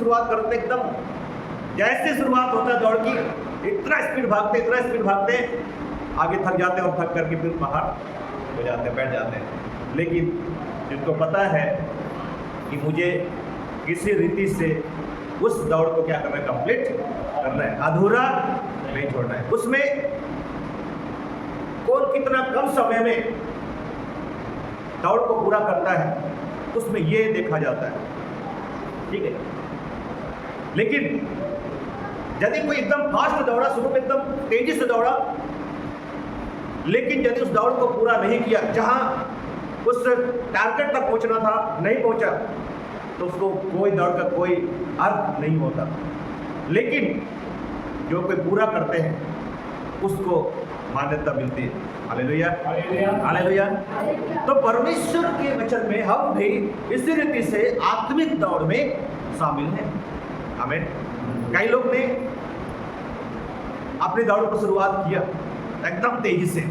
शुरुआत करते एकदम, जैसे शुरुआत होता है दौड़ की, इतना स्पीड भागते, आगे थक जाते हैं और थक करके फिर बाहर हो जाते हैं, बैठ जाते हैं। लेकिन जिनको पता है कि मुझे किसी रीति से उस दौड़ को क्या करना है, कंप्लीट करना है, अधूरा नहीं छोड़ना है, उसमें कौन कितना कम समय में दौड़ को पूरा करता है, उसमें ये देखा जाता है, ठीक है। लेकिन यदि कोई एकदम फास्ट दौड़ा, शुरू में एकदम तेजी से दौड़ा, लेकिन यदि उस दौड़ को पूरा नहीं किया, जहां उस टारगेट तक पहुंचना था नहीं पहुंचा, तो उसको कोई दौड़ का कोई अर्थ नहीं होता। लेकिन जो कोई पूरा करते हैं उसको मान्यता मिलती है। Hallelujah, hallelujah. तो परमेश्वर के वचन में हम भी इसी रीति से आत्मिक दौड़ में शामिल हैं। आमीन। कई लोग ने अपनी दौड़ को शुरुआत किया एकदम तेजी से,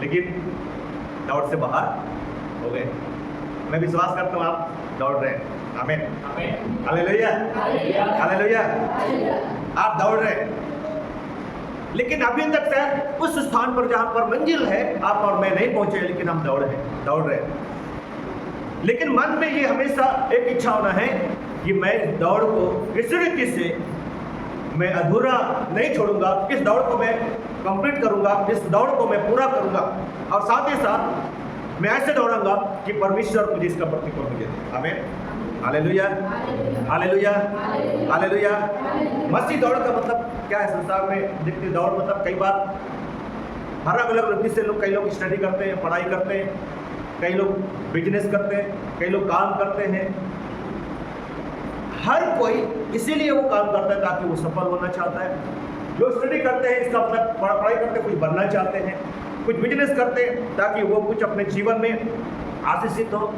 लेकिन दौड़ से बाहर हो गए। मैं विश्वास करता हूं आप दौड़ रहे हैं। आमीन, हालेलुया, हालेलुया। आप दौड़ रहे हैं, लेकिन अभी तक शायद उस स्थान पर जहां पर मंजिल है आप और मैं नहीं पहुंचे, लेकिन हम दौड़ रहे हैं। लेकिन मन में ये हमेशा एक इच्छा होना है कि मैं इस दौड़ को किसी रीति से मैं अधूरा नहीं छोड़ूंगा, इस दौड़ को मैं कंप्लीट करूंगा, इस दौड़ को मैं पूरा करूंगा, और साथ ही साथ मैं ऐसे दौड़ूंगा कि परमेश्वर मुझे इसका प्रतिफल मुझे दे। आमीन, हालेलुया, हालेलुया, हालेलुया। मसीह दौड़ का मतलब क्या है? संसार में जितनी दौड़, मतलब कई बार अलग अलग रीति से लोग, कई लोग स्टडी करते हैं, पढ़ाई करते हैं, कई लोग बिजनेस करते हैं, कई लोग काम करते हैं। हर कोई इसीलिए वो काम करता है ताकि वो सफल होना चाहता है। जो स्टडी करते हैं इसका मतलब पढ़ाई करते हैं, कुछ बनना चाहते हैं, कुछ बिजनेस करते हैं ताकि वो कुछ अपने जीवन में आशीषित हो,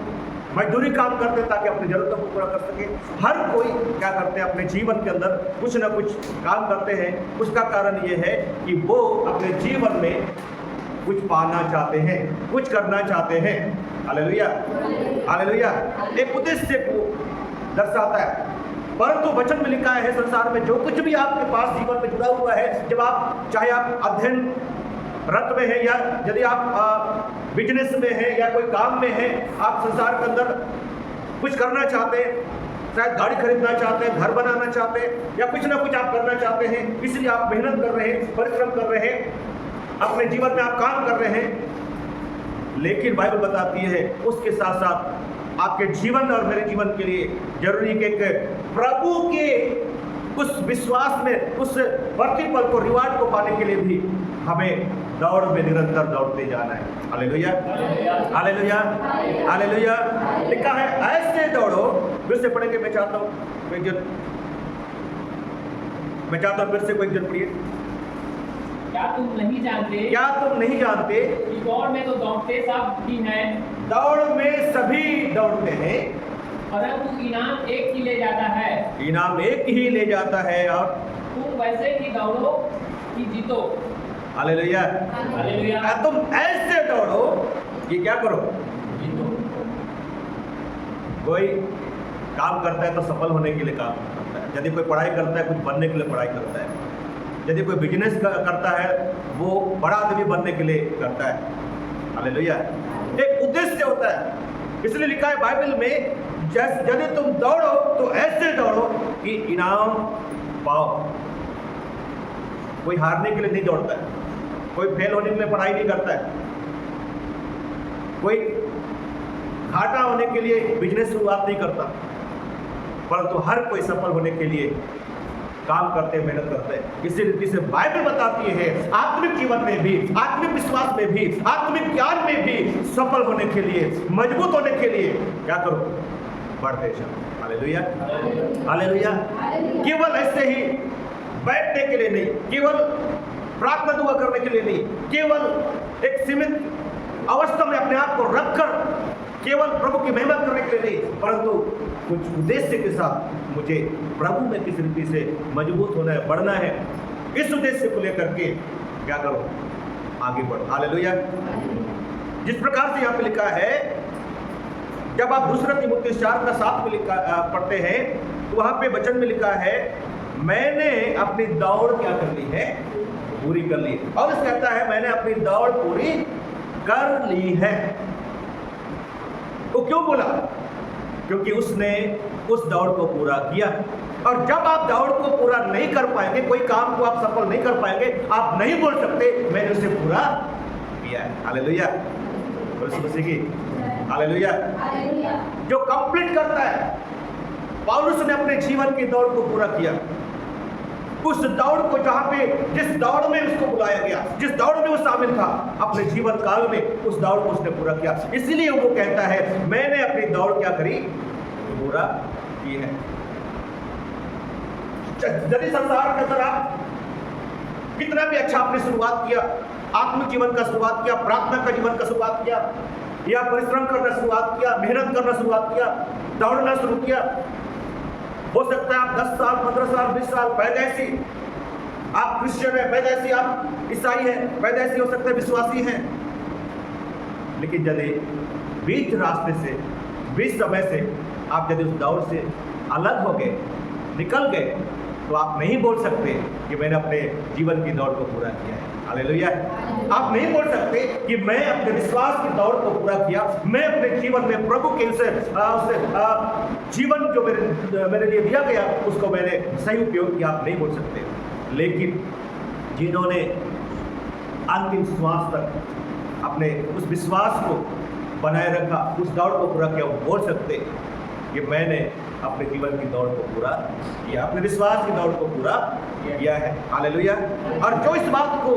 मजदूरी काम करते हैं ताकि अपनी जरूरतों को पूरा कर सके। हर कोई क्या करते हैं, अपने जीवन के अंदर कुछ ना कुछ काम करते हैं। उसका कारण ये है कि वो अपने जीवन में कुछ पाना चाहते हैं, कुछ करना चाहते हैं। Hallelujah, hallelujah. एक उद्देश्य को दर्शाता है। परंतु वचन में लिखा है संसार में जो कुछ भी आपके पास जीवन में जुड़ा हुआ है, जब आप, चाहे आप अध्ययन रत में है, या यदि आप बिजनेस में है या कोई काम में है, आप संसार के अंदर कुछ करना चाहते हैं, शायद गाड़ी खरीदना चाहते हैं, घर बनाना चाहते हैं, या कुछ ना कुछ आप करना चाहते हैं, इसलिए आप मेहनत कर रहे हैं, परिश्रम कर रहे हैं, अपने जीवन में आप काम कर रहे हैं। लेकिन बाइबल बताती है उसके साथ साथ आपके जीवन और मेरे जीवन के लिए जरूरी कि प्रभु के उस विश्वास में, उस प्रतिफल को, रिवार्ड को पाने के लिए भी हमें दौड़ में निरंतर दौड़ते जाना है। Hallelujah, hallelujah, hallelujah. लिखा है ऐसे दौड़ो, फिर से पढ़ेंगे। मैं चाहता हूँ फिर से कोई जन पढ़िए। क्या तुम नहीं जानते कि दौड़ में तो दौड़ते सब ही हैं, दौड़ में सभी दौड़ते हैं, परंतु इनाम एक ही ले जाता है। इनाम एक ही ले जाता है, और तुम वैसे ही दौड़ो कि जीतो। Hallelujah, hallelujah. तुम ऐसे दौड़ो कि क्या करो, जीतो। कोई काम करता है तो सफल होने के लिए काम करता है। यदि कोई पढ़ाई करता है, कुछ बनने के लिए पढ़ाई करता है। यदि कोई बिजनेस करता है, वो बड़ा आदमी बनने के लिए करता है। हालेलुया। एक उद्देश्य होता है, इसलिए लिखा है बाइबल में, यदि तुम दौड़ो तो ऐसे दौड़ो कि इनाम पाओ। कोई हारने के लिए नहीं दौड़ता है, कोई फेल होने के लिए पढ़ाई नहीं करता है, कोई घाटा होने के लिए बिजनेस शुरुआत नहीं करता, परंतु हर कोई सफल होने के लिए काम करते हैं, मेहनत करते हैं। इसी रीति से बाइबल बताती है आत्मिक जीवन में भी, आत्मिक विश्वास में भी, आत्मिक ज्ञान में भी सफल होने के लिए, मजबूत होने के लिए क्या करो, बढ़ते जाओ। Hallelujah, hallelujah. केवल ऐसे ही बैठने के लिए नहीं, केवल प्रार्थना दुआ करने के लिए नहीं, केवल एक सीमित अवस्था में अपने आप को रखकर केवल प्रभु की महिमा करने के लिए नहीं, परंतु कुछ उद्देश्य के साथ मुझे प्रभु में किस रीति से मजबूत होना है, बढ़ना है। इस उद्देश्य को लेकर के क्या करो, आगे बढ़ो। हालेलुया। जिस प्रकार से यहाँ पे लिखा है जब आप दूसरा तीमुथियुस 4:7 में लिखा पढ़ते हैं तो वहां पे वचन में लिखा है, मैंने अपनी दौड़ क्या कर ली है, पूरी कर ली। और इस कहता है मैंने अपनी दौड़ पूरी कर ली है। वो क्यों बोला? क्योंकि उसने उस दौड़ को पूरा किया। और जब आप दौड़ को पूरा नहीं कर पाएंगे, कोई काम को आप सफल नहीं कर पाएंगे, आप नहीं बोल सकते मैंने उसे पूरा किया है। हालेलुया, मसीह की हालेलुया। जो कंप्लीट करता है, पौलुस ने अपने जीवन की दौड़ को पूरा किया। उस दौड़ को जहां पे जिस दौड़ में उसको बुलाया गया, जिस दौड़ में वो शामिल था, अपने जीवन काल में उस दौड़ को उसने पूरा किया। इसलिए वो कहता है मैंने अपनी दौड़ क्या करी, पूरा की है। यदि संसार के अंदर आप कितना भी अच्छा आपने शुरुआत किया, आत्मिक जीवन का शुरुआत किया, प्रार्थना का जीवन का शुरुआत किया, या परिश्रम करना शुरुआत किया, मेहनत करना शुरुआत किया, दौड़ना शुरू किया, हो सकता है आप 10 साल 15 साल 20 साल पैदाइशी आप क्रिश्चियन है, पैदाइशी आप ईसाई है, पैदाइशी हो सकता है विश्वासी हैं, लेकिन यदि बीच रास्ते से, बीच समय से आप यदि उस दौड़ से अलग हो गए, निकल गए, तो आप नहीं बोल सकते कि मैंने अपने जीवन की दौड़ को पूरा किया है। हालेलुया। आप नहीं बोल सकते कि मैं अपने विश्वास की दौड़ को पूरा किया, मैं अपने जीवन में प्रभु के उसे जीवन जो मेरे लिए दिया गया उसको मैंने सही उपयोग किया। आप नहीं बोल सकते। लेकिन जिन्होंने अंतिम श्वास तक अपने उस विश्वास को बनाए रखा, उस दौड़ को पूरा किया, वो बोल सकते कि मैंने अपने जीवन की दौड़ को पूरा किया, अपने विश्वास की दौड़ को पूरा किया है। हालेलुया। और जो इस बात को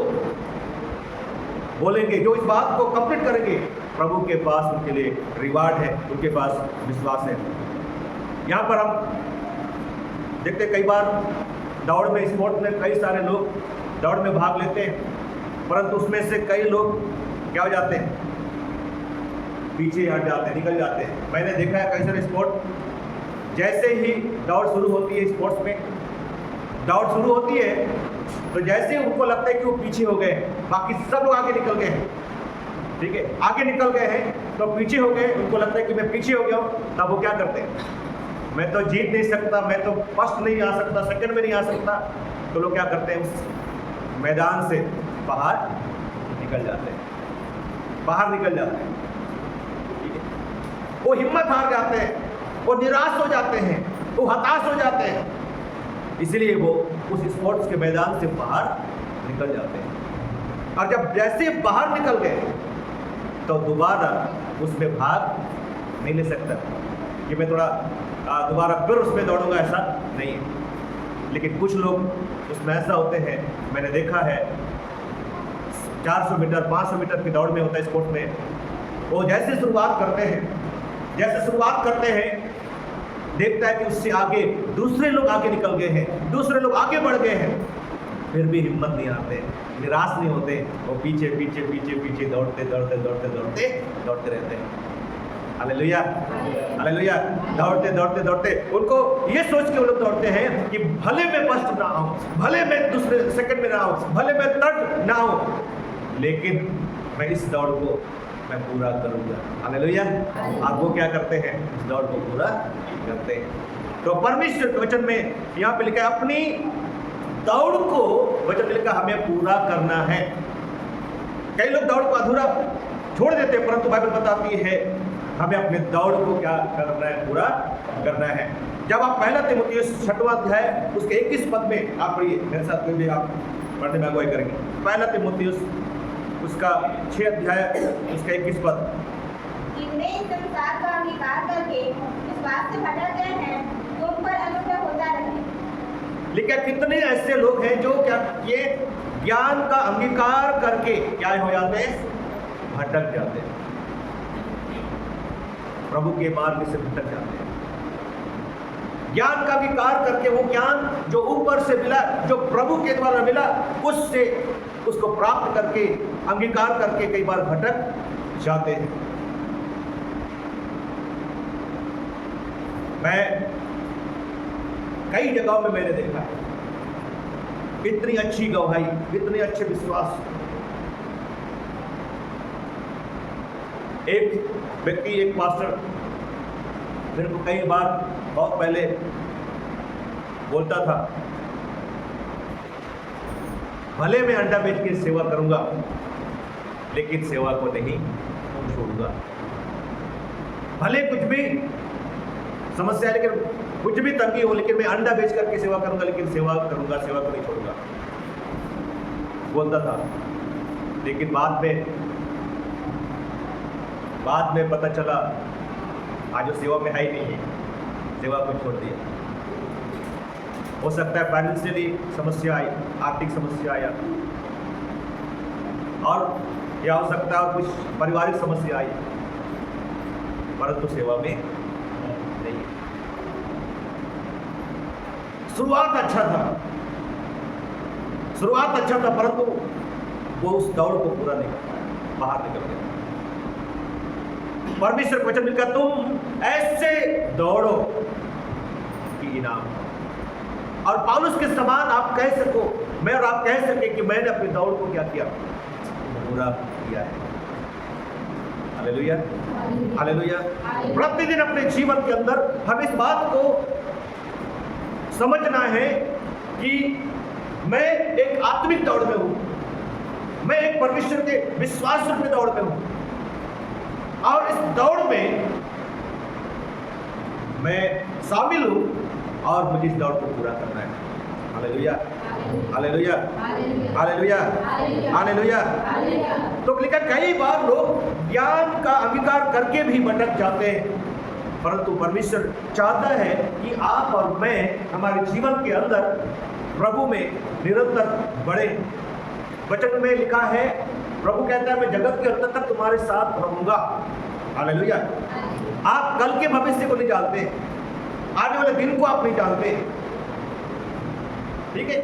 बोलेंगे, जो इस बात को कंप्लीट करेंगे, प्रभु के पास उनके लिए रिवार्ड है, उनके पास विश्वास है। यहाँ पर हम देखते कई बार दौड़ में, स्पोर्ट में कई सारे लोग दौड़ में भाग लेते हैं, परंतु उसमें से कई लोग क्या हो जाते हैं, पीछे हट जाते हैं, निकल जाते हैं। मैंने देखा है कई सारे स्पोर्ट, जैसे ही दौड़ शुरू होती है, स्पोर्ट्स में दौड़ शुरू होती है तो जैसे उनको लगता है कि वो पीछे हो गए, बाकी सब लोग आगे निकल गए हैं, ठीक है, आगे निकल गए हैं तो पीछे हो गए, उनको लगता है कि मैं पीछे हो गया हूँ, तब वो क्या करते हैं, मैं तो जीत नहीं सकता, मैं तो फर्स्ट नहीं आ सकता, सेकंड में नहीं आ सकता, तो लोग क्या करते हैं, उस मैदान से बाहर निकल जाते हैं, बाहर निकल जाते हैं, ठीक है। वो हिम्मत हार जाते हैं, वो निराश हो जाते हैं, वो हताश हो जाते हैं, इसलिए वो उस स्पोर्ट्स के मैदान से बाहर निकल जाते हैं। और जब जैसे बाहर निकल गए तो दोबारा उसमें भाग नहीं ले सकता कि मैं थोड़ा दोबारा फिर उसमें दौड़ूंगा, ऐसा नहीं है। लेकिन कुछ लोग उसमें ऐसा होते हैं, मैंने देखा है 400 मीटर 500 मीटर की दौड़ में होता है स्पोर्ट्स में, वो जैसे शुरुआत करते हैं, जैसे शुरुआत करते हैं, देखता है कि उससे आगे दूसरे लोग आगे निकल गए हैं, दूसरे लोग आगे बढ़ गए हैं, फिर भी हिम्मत नहीं आते, निराश नहीं होते, वो पीछे पीछे पीछे पीछे दौड़ते दौड़ते दौड़ते दौड़ते दौड़ते रहते हैं। Hallelujah, hallelujah. दौड़ते दौड़ते दौड़ते उनको ये सोच के वो लोग दौड़ते हैं कि भले मैं फर्स्ट ना आऊँ, भले मैं दूसरे सेकंड में ना आऊँ, भले मैं थर्ड ना आऊँ, लेकिन मैं इस दौड़ को मैं पूरा करूंगा। हालेलुया। आप वो क्या करते हैं, इस दौड़ को पूरा करते हैं। तो परमेश्वर के वचन में यहाँ पे लिखा है अपनी दौड़ को, वचन में लिखा हमें पूरा करना है। कई लोग दौड़ को अधूरा छोड़ देते हैं, परंतु बाइबल बताती है हमें अपने दौड़ को क्या करना है, पूरा करना है। जब आप पहला तीमुथियुस 6वां अध्याय उसके 21 पद में आप पढ़िए, मेरे साथ में भी आप पढ़ने में अगुवाई करेंगे। पहला तीमुथियुस उसका 6 अध्याय उसका 21 पद। जिनमें इस संसार का अंगीकार करके विश्वास से भटक गए हैं, तुम पर अनुग्रह होता रहे। लेकिन कितने ऐसे लोग हैं जो क्या ये ज्ञान का अंगीकार करके क्या हो जाते हैं, भटक जाते हैं, प्रभु के मार्ग से भटक जाते हैं। ज्ञान का अंगीकार करके, वो ज्ञान जो ऊपर से मिला, जो प्रभु के द्वारा मिला, उससे उसको प्राप्त करके, अंगीकार करके कई बार भटक जाते हैं। मैं कई जगहों में मैंने देखा है, इतनी अच्छी गवाही, इतने अच्छे विश्वास। एक व्यक्ति, एक पास्टर मेरे को कई बार बहुत पहले बोलता था, भले मैं अंडा बेच के सेवा करूंगा लेकिन सेवा को नहीं छोड़ूंगा। भले कुछ भी समस्या है, लेकिन कुछ भी तंगी हो, लेकिन मैं अंडा बेच करके सेवा करूंगा, लेकिन सेवा करूंगा, सेवा को नहीं छोड़ूंगा, बोलता था। लेकिन बाद में पता चला आज वो सेवा में है ही नहीं है, सेवा को छोड़ दिया। हो सकता है फाइनेंशियली समस्या आई, आर्थिक समस्या आया, और या हो सकता है कुछ पारिवारिक समस्या आई, परंतु सेवा में नहीं। शुरुआत अच्छा था, परंतु वो उस दौड़ को पूरा नहीं, बाहर निकल गया। परमेश्वर को वचन मिलकर तुम ऐसे दौड़ो कि इनाम। और पौलुस के समान आप कह सको, मैं और आप कह सके कि मैंने अपनी दौड़ को क्या किया, पूरा किया है। Hallelujah, hallelujah. प्रतिदिन अपने जीवन के अंदर हम इस बात को समझना है कि मैं एक आत्मिक दौड़ में हूं, मैं एक परमेश्वर के विश्वास रूपी दौड़ में हूं, और इस दौड़ में मैं शामिल हूं और मुझे इस दौड़ को पूरा करना है। Hallelujah, hallelujah, hallelujah, hallelujah. तो लिखा, कई बार लोग ज्ञान का अंगीकार करके भी भटक जाते हैं, परंतु परमेश्वर चाहता है कि आप और मैं हमारे जीवन के अंदर प्रभु में निरंतर बढ़े। वचन में लिखा है, प्रभु कहता है मैं जगत के अंत तक तुम्हारे साथ रहूंगा। हालेलुया। आप कल के भविष्य को नहीं जानते, आने वाले दिन को आप नहीं जानते, ठीक है,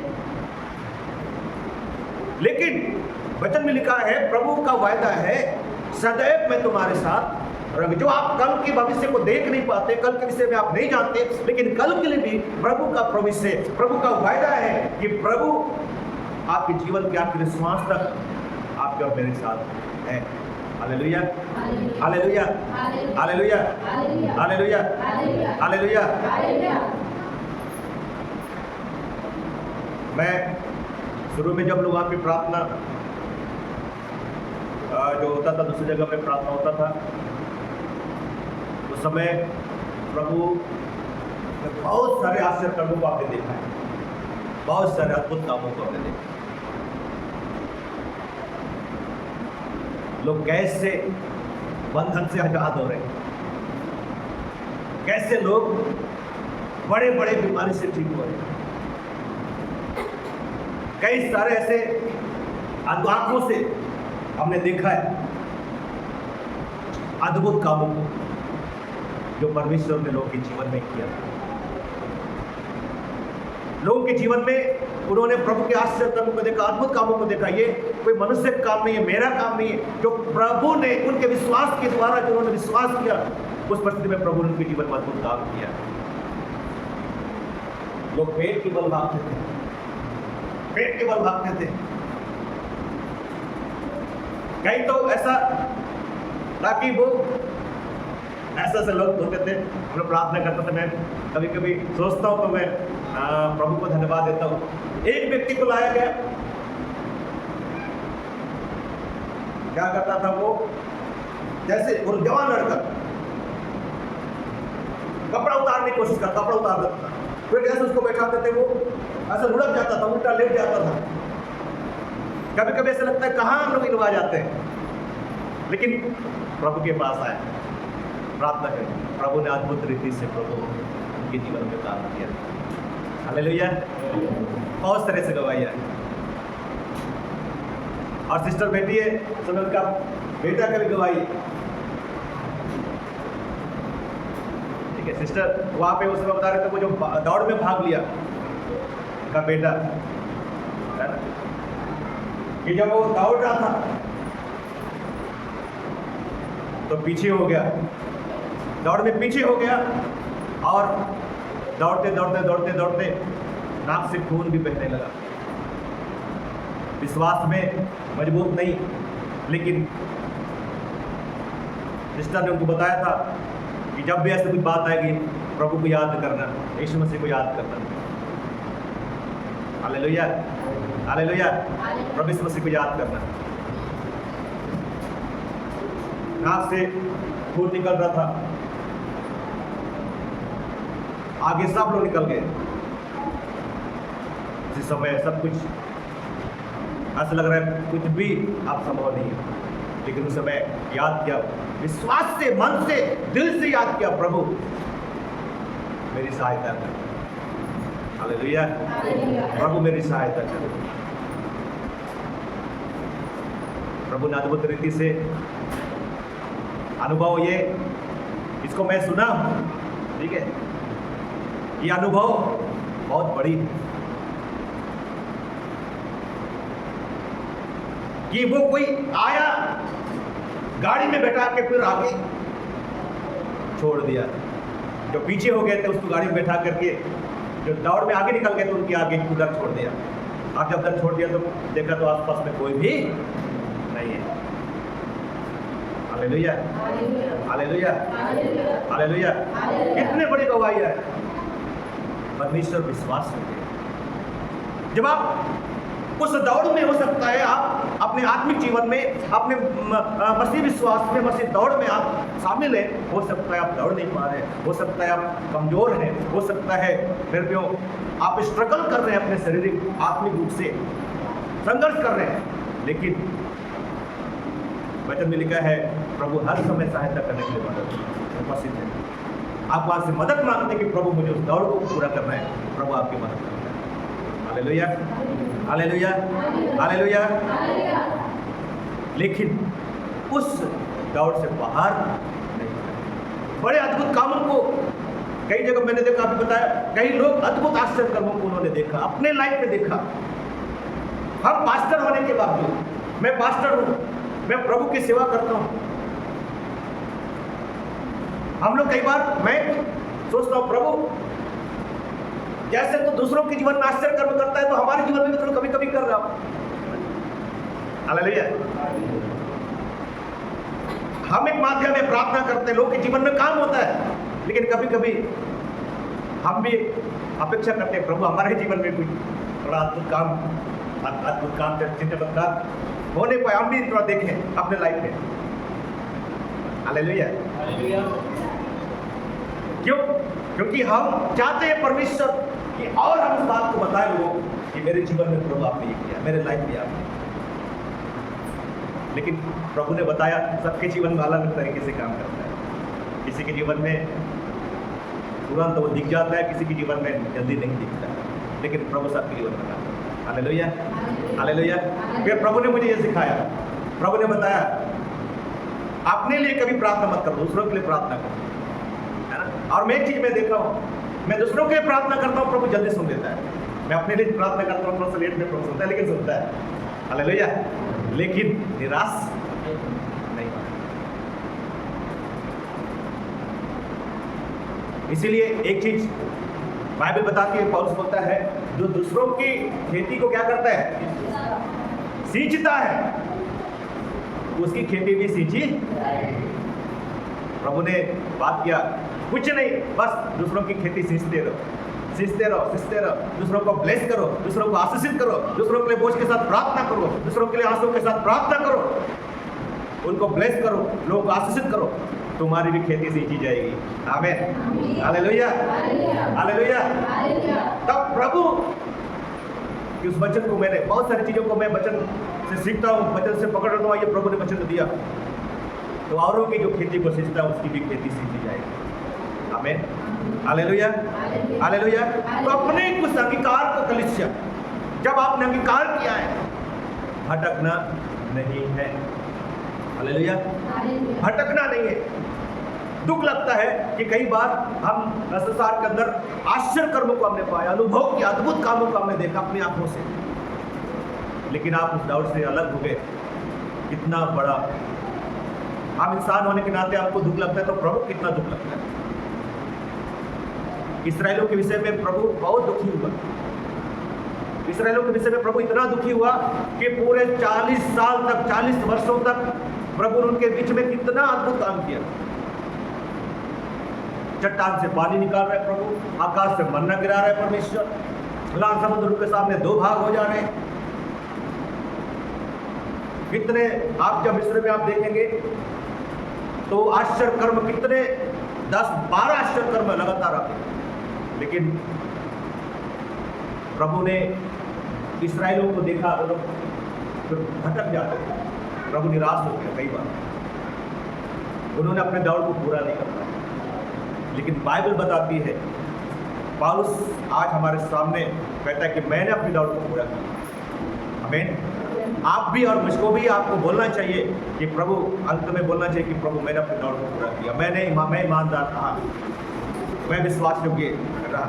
लेकिन वचन में लिखा है, प्रभु का वायदा है सदैव मैं तुम्हारे साथ। जो आप कल के भविष्य को देख नहीं पाते, कल के विषय में आप नहीं जानते, लेकिन कल के लिए भी प्रभु का भविष्य, प्रभु का वायदा है कि प्रभु आपके जीवन के आखिरी श्वास तक आपके और मेरे साथ है। Hallelujah, hallelujah, hallelujah, hallelujah, hallelujah. मैं शुरू में जब लोग वहाँ पे प्रार्थना जो होता था, दूसरी जगह पे प्रार्थना होता था, उस समय प्रभु ने बहुत सारे आश्चर्य कर्मों को आपने देखा है, बहुत सारे अद्भुत कामों को आपने देखा। लोग कैसे बंधन से आजाद हो रहे हैं, कैसे लोग बड़े बड़े बीमारी से ठीक हो रहे हैं, कई सारे ऐसे आंखों से हमने देखा है अद्भुत कामों को जो परमेश्वर ने लोगों के जीवन में किया। लोगों के जीवन में उन्होंने प्रभु के आश्चर्य कर्मों को देखा, अद्भुत कामों को देखा। ये कोई मनुष्य का काम नहीं है, मेरा काम नहीं है, जो प्रभु ने उनके विश्वास के द्वारा, जो उन्होंने विश्वास किया, उस परिस्थिति में प्रभु ने उनके जीवन में अद्भुत काम किया। लोग पेट के बल भागते थे, पेट के बल भागते थे। कहीं तो ऐसा ताकि वो ऐसे लोग होते थे, हम लोग प्रार्थना करते थे। मैं कभी कभी सोचता हूँ तो मैं प्रभु को धन्यवाद देता हूँ। एक व्यक्ति को लाया गया, क्या करता था वो, जैसे वो जवान लड़का कपड़ा उतारने की कोशिश करता, कपड़ा उतार देता था, फिर जैसे उसको बैठाते थे वो ऐसा लुढ़क जाता था, उल्टा लेट जाता था। कभी कभी ऐसा लगता है कहाँ हम लोग इनवा जाते हैं, लेकिन प्रभु के पास आए, प्रार्थना करें। प्रभु ने अद्भुत रीति से प्रभु उनके जीवन में काम किया। हालेलुया। बहुत तरह से गवाही है। और सिस्टर बेटी है, सुनल का बेटा का भी गवाही है। ठीक है, सिस्टर वहाँ पे उस समय बता रहे थे, वो जो दौड़ में भाग लिया का बेटा है ना, कि जब वो दौड़ रहा था तो पीछे हो गया, दौड़ में पीछे हो गया, और दौड़ते दौड़ते दौड़ते दौड़ते नाक से खून भी बहने लगा। विश्वास में मजबूत नहीं, लेकिन सिस्टर ने उनको बताया था कि जब भी ऐसी कोई बात आएगी प्रभु को याद करना, यीशु मसीह को याद करना। हालेलुया, हालेलुया, प्रभु यीशु मसीह को याद करना। नाक से खून निकल रहा था, आगे सब लोग निकल गए। इस समय सब कुछ ऐसा लग रहा है कुछ भी आप संभव नहीं है, लेकिन उस समय याद किया, विश्वास से, मन से, दिल से याद किया, प्रभु मेरी सहायता कर। हालेलुया, प्रभु मेरी सहायता कर। प्रभु ने अद्भुत रीति से अनुभव, ये इसको मैं सुना, ठीक है, ये अनुभव बहुत बड़ी है कि वो कोई आया, गाड़ी में बैठा के फिर आगे छोड़ दिया। जो पीछे हो गए थे उसको गाड़ी में बैठा करके, जो दौड़ में आगे निकल गए तो उनके आगे उधर छोड़ दिया। अब जब उधर छोड़ दिया तो देखा तो आसपास में कोई भी नहीं है। Hallelujah, hallelujah, hallelujah. कितने बड़ी गवाही है, परमेश्वर विश्वास करते। जब आप उस दौड़ में, हो सकता है आप अपने आत्मिक जीवन में, अपने मसीह विश्वास में, मसीह दौड़ में आप शामिल हैं, हो सकता है आप दौड़ नहीं पा रहे, हो सकता है आप कमजोर हैं, हो सकता है मेरे प्यो आप स्ट्रगल कर रहे हैं, अपने शारीरिक आत्मिक रूप से संघर्ष कर रहे हैं, लेकिन वचन में लिखा है प्रभु हर समय सहायता करने के लिए उपस्थित है। आप वहां से मदद मांगते कि प्रभु मुझे उस दौड़ को पूरा करना है, प्रभु आपकी मदद करता है। Hallelujah, hallelujah, hallelujah. लेकिन उस दौड़ से बाहर नहीं, बड़े अद्भुत कामों को कई जगह मैंने देखा, आपको बताया, कई लोग अद्भुत आश्चर्य कर्मों को उन्होंने देखा, अपने लाइफ में देखा। हम पास्टर होने के बावजूद, मैं पास्टर हूं, मैं प्रभु की सेवा करता हूं, हम लोग कई बार, मैं सोचता हूं प्रभु जैसे तो दूसरों के जीवन में आश्चर्य कर्म करता है तो हमारे जीवन में भी तो कभी कभी कर रहा हूं। हालेलुया। हम एक माध्यम में प्रार्थना करते हैं, लोगों के जीवन में काम होता है, लेकिन कभी कभी हम भी अपेक्षा करते हैं प्रभु हमारे जीवन में कोई थोड़ा अद्भुत काम चमत्कार होने पाए, हम भी थोड़ा देखें अपने लाइफ में। हालेलुया। क्यों? क्योंकि हम चाहते हैं परमेश्वर कि और हम इस बात को बताएं लोगों कि मेरे जीवन में प्रभु आपने ये किया, मेरे लाइफ में आपने। लेकिन प्रभु ने बताया सबके जीवन में अलग तरीके से काम करता है। किसी के जीवन में तुरंत वो दिख जाता है, किसी के जीवन में जल्दी नहीं दिखता, लेकिन प्रभु सबके जीवन में काम करता है। Hallelujah, hallelujah. फिर प्रभु ने मुझे ये सिखाया, प्रभु ने बताया अपने लिए कभी प्रार्थना मत करो, दूसरों के लिए प्रार्थना करो, है ना। और मैं एक चीज मैं देखा हूँ, मैं दूसरों के लिए प्रार्थना करता हूँ, प्रभु जल्दी सुन लेता है। मैं अपने लिए प्रार्थना करता हूँ, थोड़ा सा लेट में प्रभु सुनता है, लेकिन सुनता है। हालेलुया। लेकिन निराश नहीं। इसीलिए एक चीज बाइबल बताती है, पौलुस बोलता है जो दूसरों की खेती को क्या करता है, सींचता है, उसकी खेती भी सींची। प्रभु ने बात किया, कुछ नहीं, बस दूसरों की खेती सींचते रहो, सींचते रहो, सींचते रहो, दूसरों को ब्लेस करो, दूसरों को आशीषित करो, दूसरों के लिए बोझ के साथ प्रार्थना करो, दूसरों के लिए आंसू के साथ प्रार्थना करो, उनको ब्लेस करो, लोगों को आशीषित करो, तुम्हारी भी खेती सींची जाएगी। आमीन, हालेलुया, हालेलुया। तब प्रभु कि उस वचन को, मैंने बहुत सारी चीजों को मैं वचन से सीखता हूँ, वचन से पकड़ रहा हूँ, ये प्रभु ने वचन दिया, तो औरों की जो खेती को सींचता है उसकी भी खेती सींची जाएगी। आमीन, हालेलुया, हालेलुया। तो अपने उस अंगीकार को कलीसिया, जब आपने अंगीकार किया है, भटकना नहीं है। हालेलुया, भटकना नहीं है। दुख लगता है कि कई बार हम संसार के अंदर आश्चर्य कर्मों को हमने पाया, अनुभव किया, अद्भुत कामों को हमने देखा अपनी आंखों से, लेकिन आप उस दौड़ से अलग हो गए। कितना बड़ा, हम इंसान होने के नाते आपको दुख लगता है, तो प्रभु कितना दुख लगता है। इस्राएलियों के विषय में प्रभु बहुत दुखी हुआ। इस्राएलियों के विषय में प्रभु इतना दुखी हुआ कि पूरे 40 साल तक, 40 वर्षों तक प्रभु ने उनके बीच में कितना अद्भुत काम किया। चट्टान से पानी निकाल रहे प्रभु, आकाश से मन्ना गिरा रहे परमेश्वर, लाल समुद्र के सामने 2 भाग हो जा रहे हैं। कितने आप जब मिस्र में आप देखेंगे तो आश्चर्य कर्म कितने 10-12 आश्चर्य कर्म लगातार आते, लेकिन प्रभु ने इस्राएलियों को देखा, वो लोग भटक जाते थे, प्रभु निराश हो गया कई बार, उन्होंने अपने दौड़ को पूरा नहीं कर पाया। लेकिन बाइबल बताती है, पौलुस आज हमारे सामने कहता है कि मैंने अपनी दौड़ को पूरा किया। आमीन। आप भी और मुझको भी आपको बोलना चाहिए कि प्रभु, अंत में बोलना चाहिए कि प्रभु मैंने अपनी दौड़ को पूरा किया, मैं ईमानदार रहा, मैं विश्वास योग्य रहा।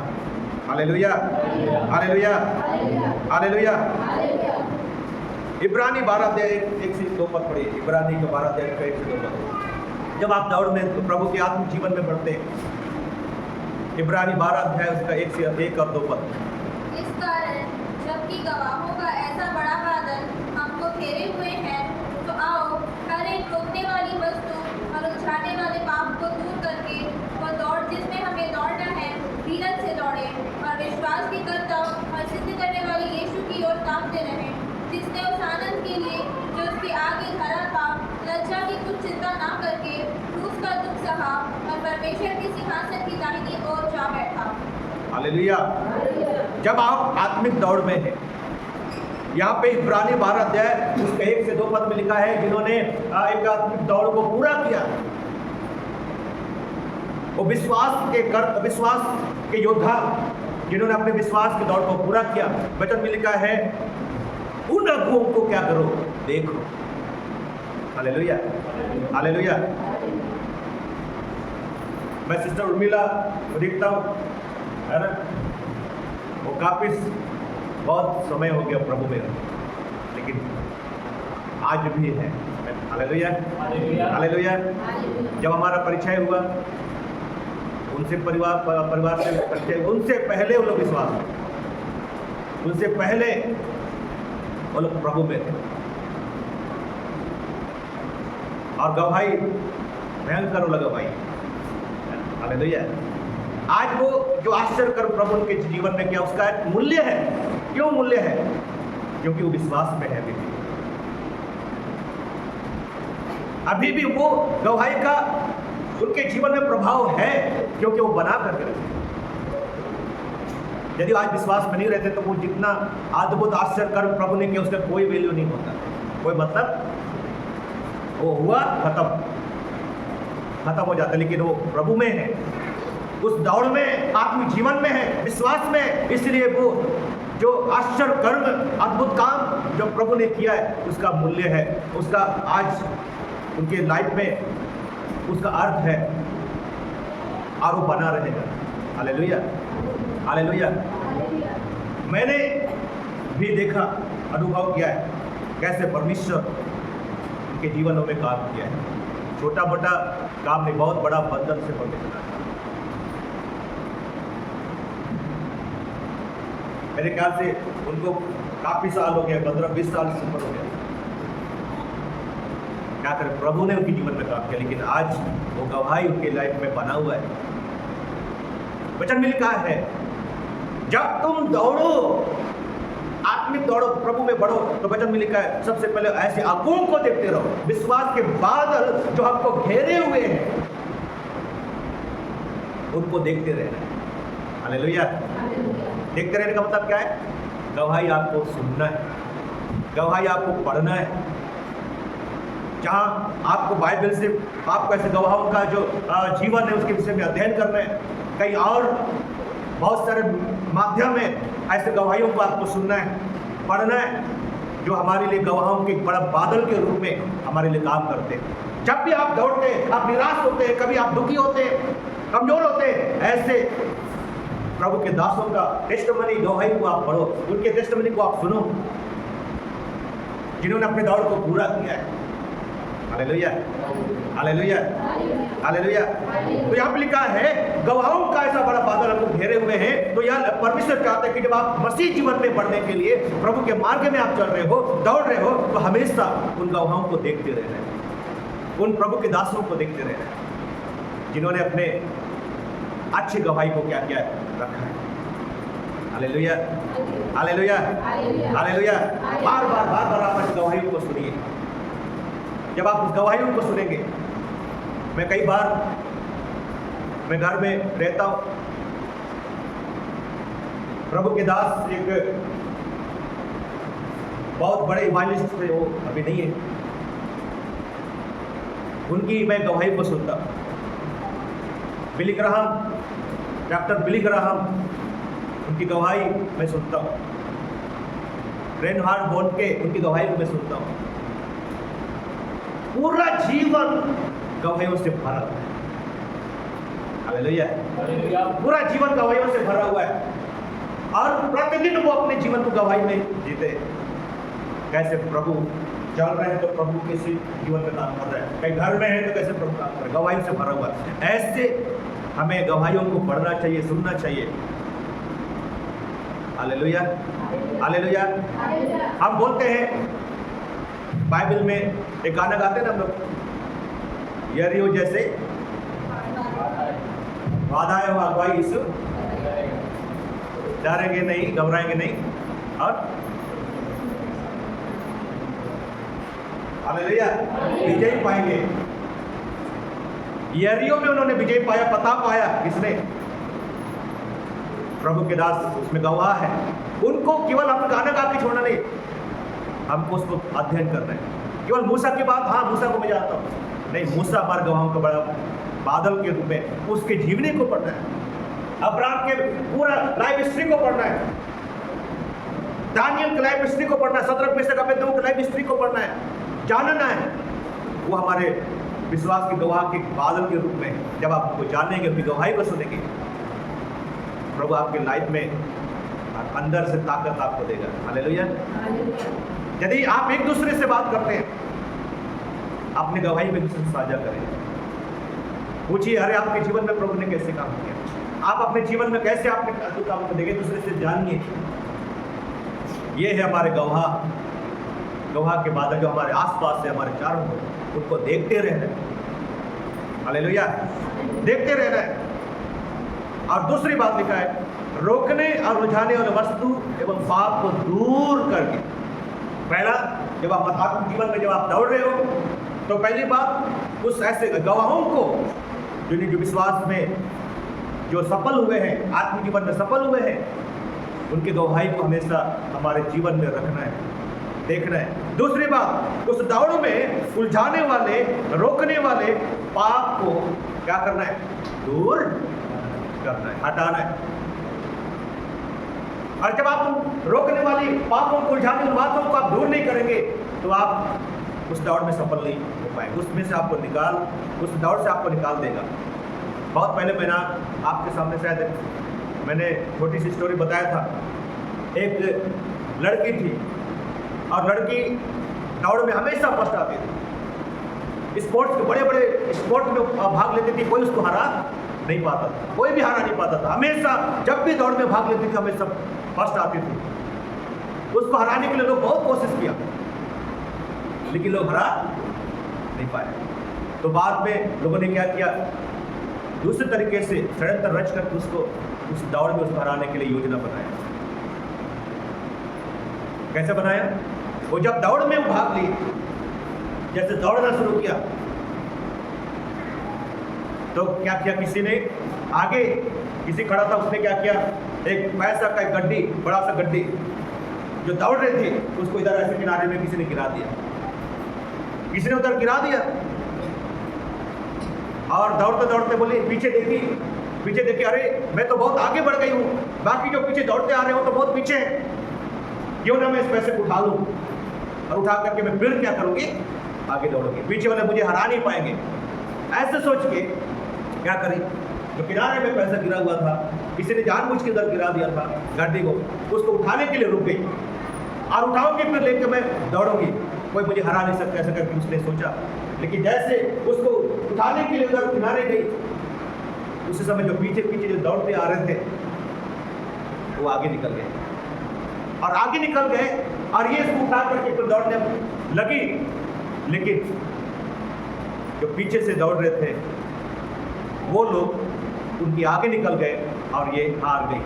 Hallelujah, hallelujah, hallelujah. इब्रानी 12:1-2 पद पढ़िए। इब्रानी के 12:1-2 पद। जब आप दौड़ में तो प्रभु के आत्मिक जीवन में बढ़ते हैं। इब्रानी 12 उसका 1 और 2 पद। इस कारण जबकि गवाहों का ऐसा बड़ा बादल हमको घेरे हुए है, तो आओ हर एक रोकने वाली वस्तु और उलझाने वाले पाप को दूर करके वह दौड़ जिसमें हमें दौड़ना है धीरज से दौड़े, और विश्वास की करता और सिद्ध करने वाली यीशु की ओर ताकते रहे, जिसने उस आनंद के लिए जो उसके आगे खड़ा था लज्जा की कुछ चिंता ना करके क्रूस का दुख सहा और परमेश्वर के सिंहासन की दाहिनी ओर जा बैठा। हालेलुया। जब आप आत्मिक दौड़ में हैं, यहाँ पे इब्रानी 12 उसके 1 से 2 पद में लिखा है, जिन्होंने एक आत्मिक दौड़ को पूरा किया, वो विश्वास के योद्धा, जिन्होंने अपने विश्वास की दौड़ को पूरा किया। वचन में लिखा है, उन अगुओं को क्या करो, देखो। Hallelujah, hallelujah. मैं सिस्टर उर्मिला को देखता हूँ, है ना, वो काफी बहुत समय हो गया प्रभु में, लेकिन आज भी है। Hallelujah, hallelujah. जब हमारा परिचय हुआ, उनसे परिवार से परिचय, उनसे पहले वो लोग विश्वास, उनसे पहले वो लोग प्रभु में थे, और गवाही भयंकर लगा भाई। हालेलुया। आज वो जो आश्चर्य कर प्रभु उनके जीवन में किया, उसका एक मूल्य है। क्यों मूल्य है? क्योंकि वो विश्वास में है। अभी भी वो गवाही का उनके जीवन में प्रभाव है, क्योंकि वो बना करके रखे। यदि आज विश्वास में नहीं रहते तो वो जितना अद्भुत आश्चर्य कर्म प्रभु ने किया, उसका कोई वैल्यू नहीं होता, कोई मतलब, वो हुआ खत्म हो जाता। लेकिन वो प्रभु में है, उस दौड़ में, आत्मिक जीवन में है, विश्वास में, इसलिए वो जो आश्चर्य कर्म, अद्भुत काम जो प्रभु ने किया है, उसका मूल्य है, उसका आज उनके लाइफ में उसका अर्थ है, और वो बना रहेगा। Hallelujah, hallelujah. मैंने भी देखा, अनुभव किया है कैसे परमेश्वर उनके जीवनों में काम किया है। छोटा मोटा काम नहीं, बहुत बड़ा बंधन से परमेश्वर। मेरे ख्याल से उनको काफी साल हो गए, 15-20 साल से ऊपर हो गया। क्या करें, प्रभु ने उनके जीवन में काम किया, लेकिन आज वो गवाही उनके लाइफ में बना हुआ है। वचन में लिखा है, जब तुम दौड़ो, आत्मिक दौड़ो, प्रभु में बढ़ो, तो वचन में लिखा है, सबसे पहले ऐसे अगुओं को देखते रहो। विश्वास के बादल जो आपको घेरे हुए हैं, उनको देखते रहना। हालेलुया। देखते रहने का मतलब क्या है? गवाही आपको सुनना है, गवाही आपको पढ़ना है। जहाँ आपको बाइबल से आपको ऐसे गवाहों का जो जीवन है उसके विषय में अध्ययन करना है, कहीं और बहुत सारे माध्यम है, ऐसे गवाहियों को आपको सुनना है, पढ़ना है, जो हमारे लिए गवाहों के बड़ा बादल के रूप में हमारे लिए काम करते हैं। जब भी आप दौड़ते हैं, आप निराश होते हैं, कभी आप दुखी होते हैं, कमजोर होते हैं, ऐसे प्रभु के दासों का टेस्टिमनी, गवाही को आप पढ़ो, उनके टेस्टिमनी को आप सुनो, जिन्होंने अपने दौड़ को पूरा किया है। Hallelujah, hallelujah, hallelujah. तो यहाँ पे लिखा है, गवाहों का ऐसा बड़ा बादल हमको घेरे हुए हैं। तो यहाँ परमेश्वर चाहता है कि जब आप मसीह जीवन में बढ़ने के लिए प्रभु के मार्ग में आप चल रहे हो, दौड़ रहे हो, तो हमेशा उन गवाहों को देखते रहना है, उन प्रभु के दासों को देखते रहना है, जिन्होंने अपने अच्छी गवाही को क्या किया है, रखा है। Hallelujah, hallelujah, hallelujah. बार बार आप इस गवाहियों को सुनिए। जब आप उस गवाहियों को सुनेंगे, मैं कई बार मैं घर में रहता हूँ, प्रभु के दास एक बहुत बड़े इवांजेलिस्ट थे, वो अभी नहीं है, उनकी मैं गवाही को सुनता हूँ। Billy Graham, doctor Billy Graham, उनकी गवाही मैं सुनता हूँ। रेनहार्ड बोनके, उनकी गवाही को मैं सुनता हूँ। पूरा जीवन गवाहियों से भरा हुआ है। Hallelujah, hallelujah. पूरा जीवन गवाहियों से भरा हुआ है और प्रतिदिन वो अपने जीवन को गवाही में जीते। कैसे प्रभु चल रहे हैं तो प्रभु किसी जीवन में काम कर रहे हैं, कहीं घर में है तो कैसे प्रभु काम कर रहे हैं, गवाही से भरा हुआ है। ऐसे हमें गवाहियों को पढ़ना चाहिए, सुनना चाहिए। Hallelujah, hallelujah. हम बोलते हैं बाइबल में एक गाना गाते हैं ना हम लोग, यरीहो जैसे वादा है वो अगुवाई यीशु, डरेंगे नहीं, घबराएंगे नहीं, और हालेलुया विजय पाएंगे। यरीहो में उन्होंने विजय पाया, पता पाया, किसने? प्रभु के दास उसमें गवाह है। उनको केवल हम गाना गा के छोड़ना नहीं, हमको उसको अध्ययन करना है। केवल मूसा की बात, हाँ मूसा को मैं जानता हूँ, नहीं, मूसा हमारे गवाहों का बड़ा बादल के रूप में उसके जीवनी को पढ़ना है। अब्राहम के पूरा लाइफ हिस्ट्री को पढ़ना है, दानियल की लाइफ हिस्ट्री को पढ़ना है, सदरक मेशक अबेदनगो की लाइफ हिस्ट्री को पढ़ना है, जानना है। वो हमारे विश्वास के गवाह के बादल के रूप में जब आप उनको जानेंगे, उनकी गवाही को सुनेंगे, प्रभु आपके लाइफ में अंदर से ताकत आपको देगा। हालेलुया। यदि आप एक दूसरे से बात करते हैं, अपनी गवाही में दूसरे से साझा करें। पूछिए, अरे आपके जीवन में प्रभु ने कैसे काम किया, आप अपने जीवन में कैसे आपने अद्भुत काम को देंगे, दूसरे से जानिए। ये है हमारे गवाह के बादल जो हमारे आसपास से, हमारे चारों को, उनको देखते रहना है। हालेलुया, देखते रहना है। और दूसरी बात लिखा है, रोकने और रुझाने वाले वस्तु एवं पाप को दूर करके। पहला, जब आप आत्मिक जीवन में जब आप दौड़ रहे हो, तो पहली बात उस ऐसे गवाहों को जो विश्वास में जो सफल हुए हैं, आत्मिक जीवन में सफल हुए हैं, उनकी गवाही को हमेशा हमारे जीवन में रखना है, देखना है। दूसरी बात, उस दौड़ में उलझाने वाले, रोकने वाले पाप को क्या करना है, दूर करना है, हटाना है। और जब आप रोकने वाली पापों को, उलझाने वाली बातों को आप दूर नहीं करेंगे, तो आप उस दौड़ में सफल नहीं हो पाएंगे। उसमें से आपको उस दौड़ से आपको निकाल देगा। बहुत पहले मैंने आपके सामने शायद मैंने छोटी सी स्टोरी बताया था। एक लड़की थी और लड़की दौड़ में हमेशा फर्स्ट आती थी। स्पोर्ट्स के बड़े बड़े स्पोर्ट में भाग लेती थी, कोई उसको हरा नहीं पाता था, कोई भी हरा नहीं पाता था। हमेशा जब भी दौड़ में भाग लेती थी, हमेशा फर्स्ट आती थी। उसको हराने के लिए लोग बहुत कोशिश किया, लेकिन लोग हरा नहीं पाए। तो बाद में लोगों ने क्या किया, दूसरे तरीके से षड्यंत्र रच कर उसको उस दौड़ में उसको हराने के लिए योजना बनाया। कैसे बनाया? वो जब दौड़ में भाग ली, जैसे दौड़ना शुरू किया, तो क्या किया, किसी ने आगे, किसी खड़ा था, उसने क्या किया, एक पैसा का एक गड्डी, बड़ा सा गड्डी जो दौड़ रहे थे, उसको इधर ऐसे किनारे में किसी ने गिरा दिया, किसी ने उधर गिरा दिया। और दौड़ते दौड़ते बोली, पीछे देखी, अरे मैं तो बहुत आगे बढ़ गई हूँ, बाकी जो पीछे दौड़ते आ रहे हो तो बहुत पीछे हैं, क्यों ना मैं इस पैसे को उठा लूँ, और उठा करके मैं फिर क्या करूँगी, आगे दौड़ूंगी, पीछे वाले मुझे हरा नहीं पाएंगे। ऐसे सोच के क्या करी, जो किनारे में पैसा गिरा हुआ था, किसी ने जानबूझ के उधर गिरा दिया था गाड़ी को, उसको उठाने के लिए रुक गई, और उठाऊंगी फिर लेकर मैं दौड़ूंगी, कोई मुझे हरा नहीं सकता, ऐसा करके उसने सोचा। लेकिन जैसे उसको उठाने के लिए उधर किनारे गई, उसी समय जो पीछे जो दौड़ते आ रहे थे, वो आगे निकल गए, और आगे निकल गए, और ये इसको उठा करके फिर दौड़ने लगी। लेकिन जो पीछे से दौड़ रहे थे, वो लोग उनके आगे निकल गए और ये हार गई।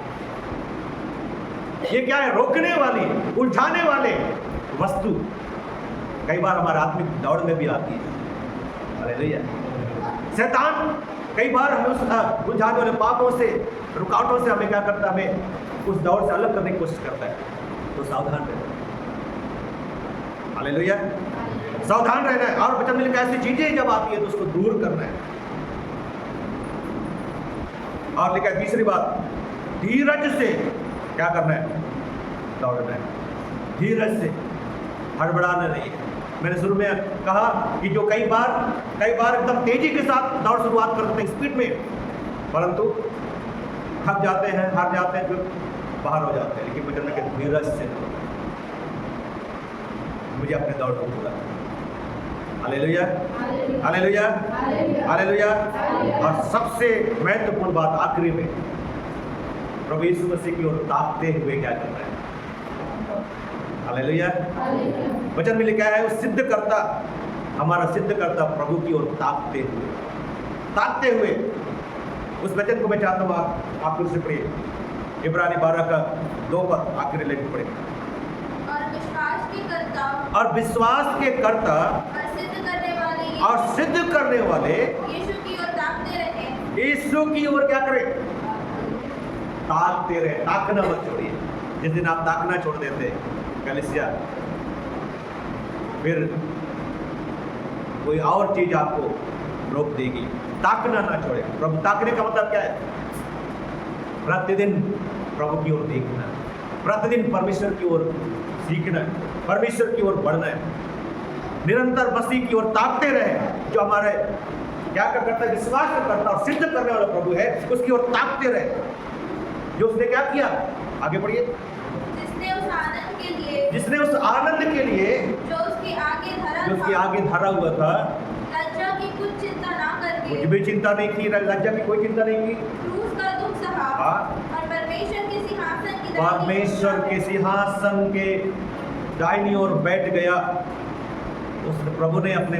ये क्या है? रोकने वाली, उलझाने वाले वस्तु कई बार हमारे आत्मिक दौड़ में भी आती है। हालेलुया। शैतान कई बार हमें उस उलझाने वाले पापों से, रुकावटों से हमें क्या करता है? हमें उस दौड़ से अलग करने की कोशिश करता है। तो सावधान रहना। हालेलुया। सावधान रहना है। और वचन में लिखा है ऐसी चीजें जब आती है तो उसको दूर करना है। और लिखा है तीसरी बात, धीरज से क्या करना है? दौड़ना है। धीरज से, हड़बड़ाना नहीं है। मैंने शुरू में कहा कि जो कई बार एकदम तेजी के साथ दौड़ शुरुआत करते हैं स्पीड में, परंतु थक जाते हैं, हार जाते हैं, फिर बाहर हो जाते हैं। लेकिन वचन में धीरज से मुझे अपने दौड़ को पूरा करना। Hallelujah, hallelujah, hallelujah. और सबसे महत्वपूर्ण बात आखिरी में, प्रभु यीशु मसीह की ओर ताकते हुए क्या करना है? हालेलुया। वचन में लिखा है वो सिद्ध करता, हमारा सिद्ध करता प्रभु की ओर ताकते हुए। उस वचन को मैं चाहता हूँ आप फिर से पढ़िए, इब्रानी 12 का 2 पद आखिरी लाइन पढ़े। और विश्वास के कर्ता और सिद्ध करने वाले यीशु की ओर ताकते रहे। यीशु की ओर क्या करें? ताकते रहे। ताकना मत छोड़िए। जिस दिन आप ताकना छोड़ देते कलीसिया, फिर कोई और चीज आपको रोक देगी। ताकना ना छोड़े। प्रभु, ताकने का मतलब क्या है? प्रतिदिन प्रभु की ओर देखना, प्रतिदिन परमेश्वर की ओर सीखना, परमेश्वर की ओर बढ़ना है, निरंतर मसीह की ओर ताकते रहे। जो हमारे क्या करता है? विश्वास करता और सिद्ध करने वाला प्रभु है, उसकी ओर ताकते रहे। जो उसने क्या किया? आगे बढ़िए। जिसने उस आनंद के लिए जो उसके आगे धरा हुआ था, लज्जा की कुछ चिंता ना करके, कुछ भी चिंता नहीं की, लज्जा की कोई चिंता नहीं की, क्रूस का दुख सहा और परमेश्वर के सिंहासन के दाहिनी ओर बैठ गया। उस प्रभु ने अपने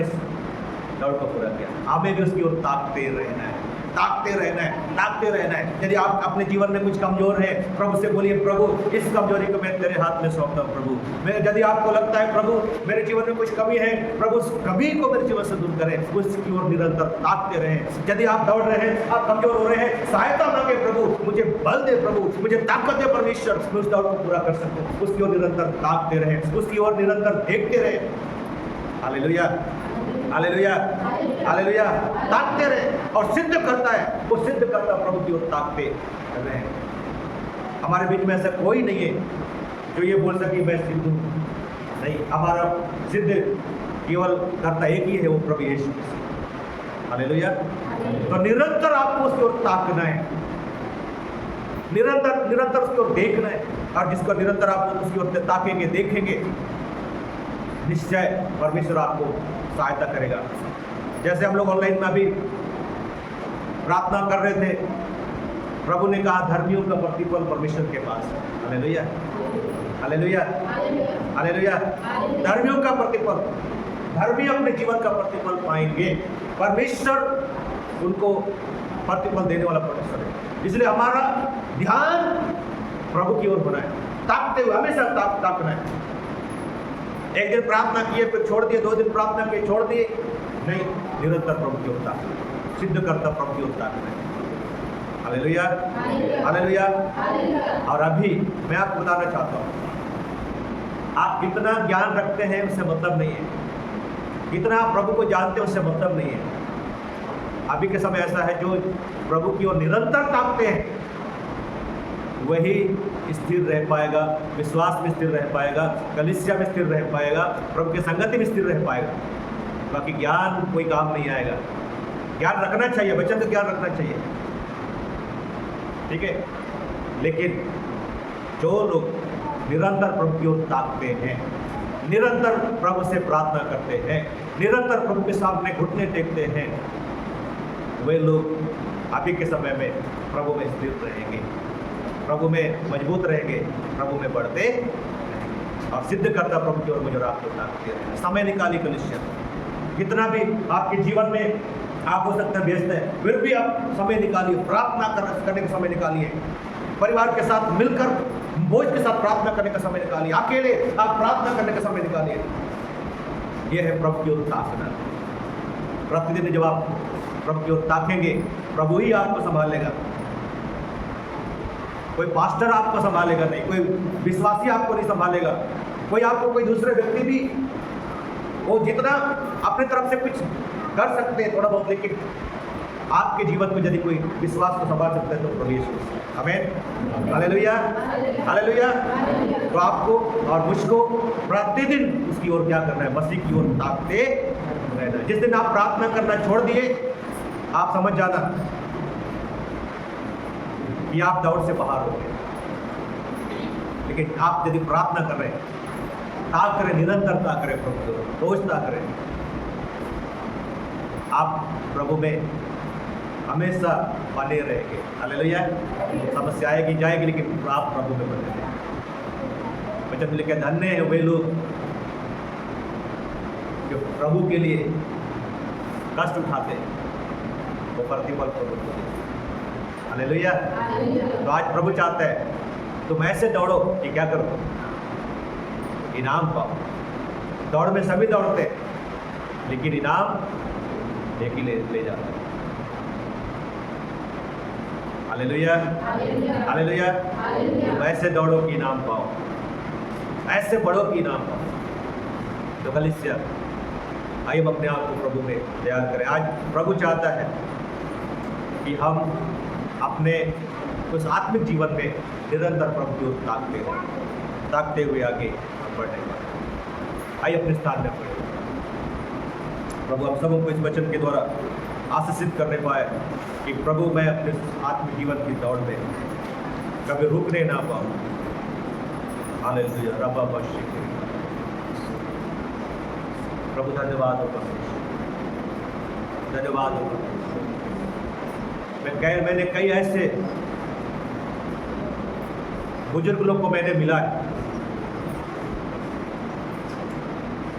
दौड़ को पूरा किया। हमें भी उसकी ओर ताकते रहना है, ताकते रहना है, ताकते रहना है। यदि आप अपने जीवन में कुछ कमजोर है, प्रभु से बोलिए, प्रभु इस कमजोरी को मैं तेरे हाथ में सौंपता हूँ। प्रभु, मैं यदि आपको लगता है प्रभु मेरे जीवन में कुछ कमी है, प्रभु उस कमी को मेरे जीवन से दूर करें, उसकी ओर निरंतर ताकते रहें। यदि आप दौड़ रहे हैं, आप कमजोर हो रहे हैं, सहायता मांगे, प्रभु मुझे बल दे, प्रभु मुझे ताकत दे परमेश्वर, मैं उस दौड़ को पूरा कर सकूँ। उसकी ओर निरंतर ताकते रहें, उसकी ओर निरंतर देखते रहें। Hallelujah, hallelujah, hallelujah. ताकते रहे और सिद्ध करता है, वो सिद्ध करता प्रभु की ओर ताकते रहे। हमारे बीच में ऐसा कोई नहीं है जो ये बोल सके मैं सिद्ध हूँ। नहीं, हमारा सिद्ध केवल करता एक ही है, वो प्रभु यीशु मसीह। हालेलुया। तो निरंतर आपको उसकी ओर ताकना है, निरंतर उसकी ओर देखना है। और जिसको निरंतर आप उसकी ओर ताकेंगे, देखेंगे, निश्चय परमेश्वर आपको सहायता करेगा। जैसे हम लोग ऑनलाइन में अभी प्रार्थना कर रहे थे, प्रभु ने कहा धर्मियों का प्रतिफल परमेश्वर के पास है। Hallelujah, hallelujah, hallelujah. धर्मियों का प्रतिफल, धर्मी अपने जीवन का प्रतिफल पाएंगे। परमेश्वर उनको प्रतिफल देने वाला परमेश्वर है। इसलिए हमारा ध्यान प्रभु की ओर होना है, ताकते हुए हमेशा ताकना है। एक दिन प्रार्थना किए फिर छोड़ दिए, 2 दिन प्रार्थना किए छोड़ दिए, नहीं, निरंतर प्रभु की ओर ताकना, सिद्ध करता प्रभु की ओर ताकना है। Hallelujah, hallelujah. और अभी मैं आपको बताना चाहता हूँ, आप कितना ज्ञान रखते हैं उससे मतलब नहीं है, कितना आप प्रभु को जानते हैं उससे मतलब नहीं है। अभी के समय ऐसा है, जो प्रभु की ओर निरंतर ताकते हैं वही स्थिर रह पाएगा, विश्वास में स्थिर रह पाएगा, कलीसिया में स्थिर रह पाएगा, प्रभु की संगति में स्थिर रह पाएगा। बाकी ज्ञान कोई काम नहीं आएगा। ज्ञान रखना चाहिए, वचन का ज्ञान रखना चाहिए, ठीक है, लेकिन जो लोग निरंतर प्रभु की ओर ताकते हैं, निरंतर प्रभु से प्रार्थना करते हैं, निरंतर प्रभु के सामने घुटने टेकते हैं, वे लोग अभी के समय में प्रभु में स्थिर रहेंगे, प्रभु में मजबूत रहेंगे, प्रभु में बढ़ते और सिद्ध करता प्रभु की ओर मुझे आपको ताकते रहें। समय निकाली कलीसिया, कितना भी आपके जीवन में आप हो सकते हैं व्यस्त हैं, फिर भी आप समय निकालिए, प्रार्थना करने का समय निकालिए, परिवार के साथ मिलकर बोझ के साथ प्रार्थना करने का समय निकालिए, अकेले आप प्रार्थना करने का समय निकालिए। यह है प्रभु की ओर ताकना। प्रतिदिन जब आप प्रभु की ओर ताकेंगे, प्रभु ही आपको संभालेगा। कोई पास्टर आपको संभालेगा नहीं, कोई विश्वासी आपको नहीं संभालेगा, कोई दूसरे व्यक्ति भी, वो जितना अपनी तरफ से कुछ कर सकते हैं थोड़ा बहुत, लेकिन आपके जीवन में यदि कोई विश्वास को संभाल सकता है तो प्रभु यीशु। आमीन, हालेलुया, हालेलुया। तो आपको और मुझको प्रतिदिन उसकी ओर क्या करना है? मसीह की ओर ताकते रहना। जिस दिन आप प्रार्थना करना छोड़ दिए, आप समझ जाना कि आप दौड़ से बाहर हो गए। लेकिन आप यदि प्रार्थना कर रहे हैं, ताक करें, निरंतर ताक करें, प्रभु को रोज ताक करें, आप प्रभु में हमेशा बने रहेंगे। हालेलुया। समस्या आएगी जाएगी, लेकिन आप प्रभु में बने रहेंगे। वचन में लिखा है, धन्य है वे लोग जो प्रभु के लिए कष्ट उठाते हैं, वो प्रतिफल प्रभु को देते हैं। हालेलुया। तो आज प्रभु चाहता है तुम ऐसे दौड़ो कि क्या करो? इनाम पाओ। दौड़ में सभी दौड़ते हैं, लेकिन इनाम एक ही ले जाता है। Hallelujah, hallelujah. तुम ऐसे दौड़ो कि इनाम पाओ, ऐसे बढ़ो कि इनाम पाओ। तो कलीसिया, आइए हम अपने आप को प्रभु में तैयार करें। आज प्रभु चाहता है कि हम अपने उस आत्मिक जीवन में निरंतर प्रभु की ओर ताकते हुए आगे बढ़ने पाए। आइए अपने स्थान में पढ़े। प्रभु हम सबों को इस वचन के द्वारा आशीषित करने पाए कि प्रभु मैं अपने आत्मिक जीवन की दौड़ में कभी रुकने ना पाऊँ। हालेलुया, रब्बा बख्शे। प्रभु धन्यवाद हो, धन्यवाद हो। मैंने कई ऐसे बुजुर्ग लोग को मैंने मिला है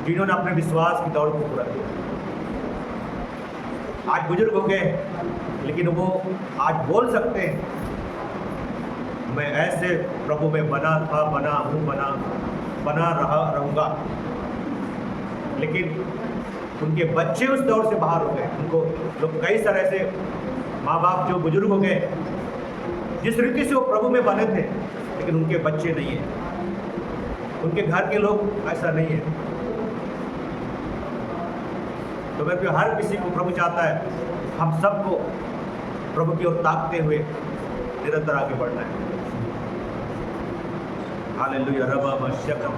जिन्होंने अपने विश्वास की दौड़ को पूरा किया। आज बुजुर्ग हो गए, लेकिन वो आज बोल सकते हैं मैं ऐसे प्रभु में बना था, बना हूँ, बना रहूँगा। लेकिन उनके बच्चे उस दौर से बाहर हो गए। उनको लोग कई सारे ऐसे माँ बाप जो बुजुर्ग हो गए, जिस रीति से वो प्रभु में बने थे, लेकिन उनके बच्चे नहीं हैं, उनके घर के लोग ऐसा नहीं है। तो मैं हर किसी को प्रभु चाहता है हम सबको प्रभु की ओर ताकते हुए निरंतर आगे बढ़ना है। हालेलुया, रब्बा मश्यकम।